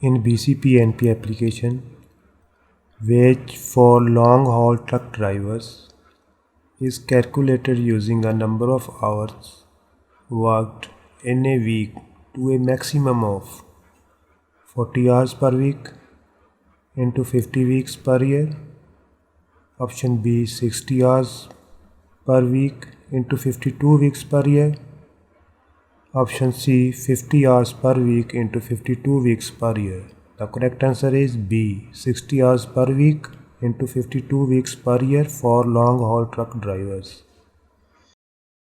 In BCP-NP application, wage for long-haul truck drivers is calculated using a number of hours worked in a week to a maximum of 40 hours per week into 50 weeks per year. Option B, 60 hours per week into 52 weeks per year. Option C, 50 hours per week into 52 weeks per year. The correct answer is B, 60 hours per week into 52 weeks per year for long haul truck drivers.